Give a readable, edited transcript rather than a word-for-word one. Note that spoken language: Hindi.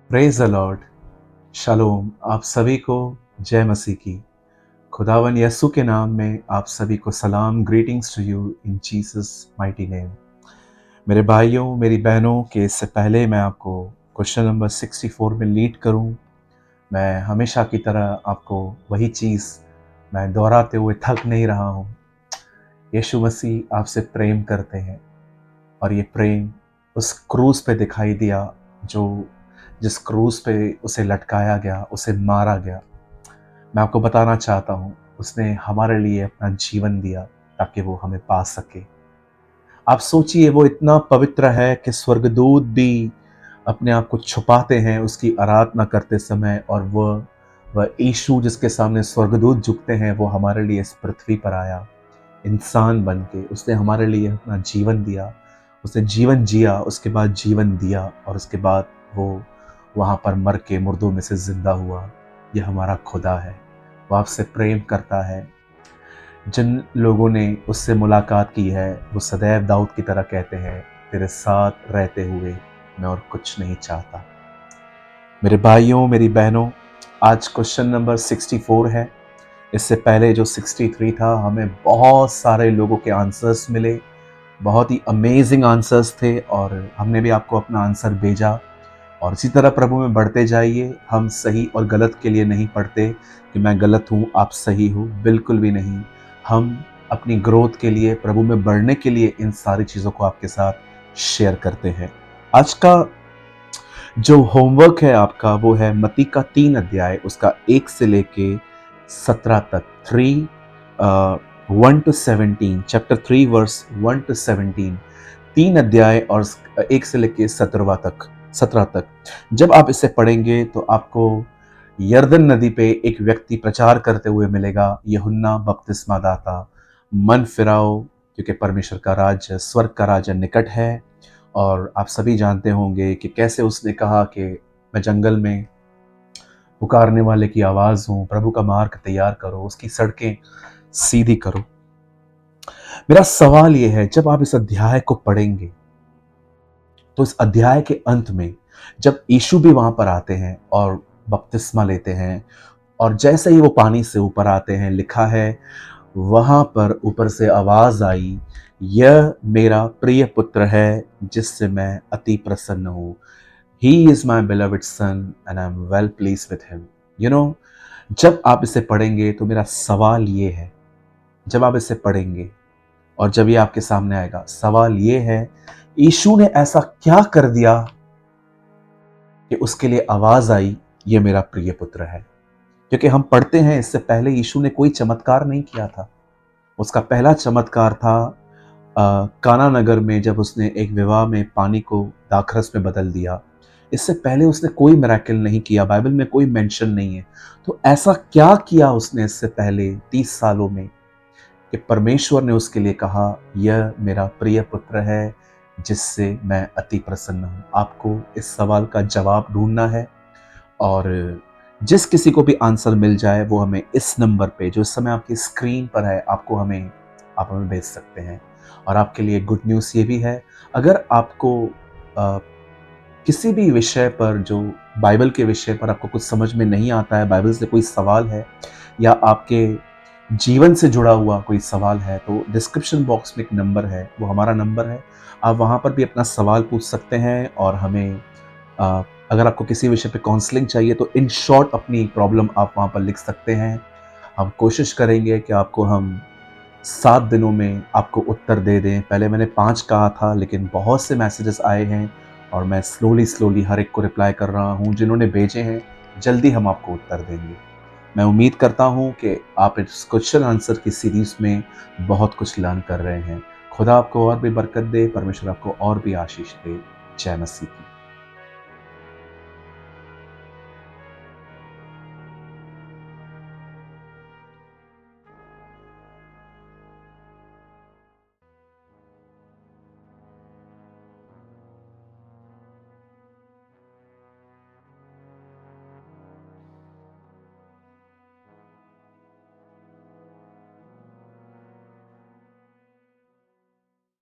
Praise the Lord. शालोम। आप सभी को जय मसीह की। खुदावन यसु के नाम में आप सभी को सलाम। Greetings to you in Jesus mighty name. मेरे भाइयों, मेरी बहनों के इससे पहले मैं आपको क्वेश्चन नंबर 64 में लीड करूं, मैं हमेशा की तरह आपको वही चीज़ मैं दोहराते हुए थक नहीं रहा हूं। यीशु मसीह आपसे प्रेम करते हैं और ये प्रेम उस क्रूस पे दिखाई दिया, जो जिस क्रूस पे उसे लटकाया गया, उसे मारा गया। मैं आपको बताना चाहता हूँ, उसने हमारे लिए अपना जीवन दिया ताकि वो हमें पा सके। आप सोचिए, वो इतना पवित्र है कि स्वर्गदूत भी अपने आप को छुपाते हैं उसकी आराधना करते समय, और वह यीशु जिसके सामने स्वर्गदूत झुकते हैं, वो हमारे लिए इस पृथ्वी पर आया इंसान बन के। उसने हमारे लिए अपना जीवन दिया, उसने जीवन जिया, उसके बाद जीवन दिया, और उसके बाद वो वहाँ पर मर के मुर्दों में से जिंदा हुआ। यह हमारा खुदा है। वो आपसे प्रेम करता है। जिन लोगों ने उससे मुलाकात की है, वो सदैव दाऊद की तरह कहते हैं, तेरे साथ रहते हुए मैं और कुछ नहीं चाहता। मेरे भाइयों, मेरी बहनों, आज क्वेश्चन नंबर 64 है। इससे पहले जो 63 था, हमें बहुत सारे लोगों के आंसर्स मिले, बहुत ही अमेजिंग आंसर्स थे, और हमने भी आपको अपना आंसर भेजा। और इसी तरह प्रभु में बढ़ते जाइए। हम सही और गलत के लिए नहीं पढ़ते कि मैं गलत हूँ, आप सही हो, बिल्कुल भी नहीं। हम अपनी ग्रोथ के लिए, प्रभु में बढ़ने के लिए इन सारी चीज़ों को आपके साथ शेयर करते हैं। आज का जो होमवर्क है आपका, वो है मत्ती का 3 अध्याय, उसका 1 से लेके 17 तक। 1 to 17, चैप्टर 3 वर्स 1 to 17, 3 अध्याय और 1 से लेके 17 तक। जब आप इसे पढ़ेंगे तो आपको यरदन नदी पे एक व्यक्ति प्रचार करते हुए मिलेगा, यूहन्ना बपतिस्मा दाता। मन फिराओ, क्योंकि परमेश्वर का राज्य, स्वर्ग का राज्य निकट है। और आप सभी जानते होंगे कि कैसे उसने कहा कि मैं जंगल में पुकारने वाले की आवाज हूं, प्रभु का मार्ग तैयार करो, उसकी सड़कें सीधी करो। मेरा सवाल यह है, जब आप इस अध्याय को पढ़ेंगे तो इस अध्याय के अंत में जब यीशु भी वहां पर आते हैं और बपतिस्मा लेते हैं, और जैसे ही वो पानी से ऊपर आते हैं, लिखा है वहां पर ऊपर से आवाज आई, यह मेरा प्रिय पुत्र है जिससे मैं अति प्रसन्न हूं। He is my beloved son and I'm well pleased with him. You know, जब आप इसे पढ़ेंगे तो मेरा सवाल ये है, जब आप इसे पढ़ेंगे और जब ये आपके सामने आएगा, सवाल ये है, यीशु ने ऐसा क्या कर दिया कि उसके लिए आवाज आई, ये मेरा प्रिय पुत्र है। क्योंकि हम पढ़ते हैं, इससे पहले यीशु ने कोई चमत्कार नहीं किया था। उसका पहला चमत्कार था काना नगर में, जब उसने एक विवाह में पानी को दाखरस में बदल दिया। इससे पहले उसने कोई मिरेकल नहीं किया, बाइबल में कोई मेंशन नहीं है। तो ऐसा क्या किया उसने इससे पहले 30 सालों में कि परमेश्वर ने उसके लिए कहा, यह मेरा प्रिय पुत्र है जिससे मैं अति प्रसन्न हूं। आपको इस सवाल का जवाब ढूंढना है, और जिस किसी को भी आंसर मिल जाए वो हमें इस नंबर पे जो इस समय आपकी स्क्रीन पर है, आप हमें भेज सकते हैं। और आपके लिए गुड न्यूज़ ये भी है, अगर आपको किसी भी विषय पर, जो बाइबल के विषय पर आपको कुछ समझ में नहीं आता है, बाइबल से कोई सवाल है, या आपके जीवन से जुड़ा हुआ कोई सवाल है, तो डिस्क्रिप्शन बॉक्स में एक नंबर है, वो हमारा नंबर है। आप वहाँ पर भी अपना सवाल पूछ सकते हैं, और हमें अगर आपको किसी विषय पे काउंसलिंग चाहिए तो इन शॉर्ट अपनी प्रॉब्लम आप वहाँ पर लिख सकते हैं। हम कोशिश करेंगे कि आपको हम 7 दिनों में आपको उत्तर दे दें। पहले मैंने 5 कहा था, लेकिन बहुत से मैसेजेस आए हैं और मैं स्लोली हर एक को रिप्लाई कर रहा हूँ। जिन्होंने भेजे हैं, जल्दी हम आपको उत्तर देंगे। मैं उम्मीद करता हूँ कि आप इस क्वेश्चन आंसर की सीरीज में बहुत कुछ लर्न कर रहे हैं। खुदा आपको और भी बरकत दे, परमेश्वर आपको और भी आशीष दे। जय मसीह की।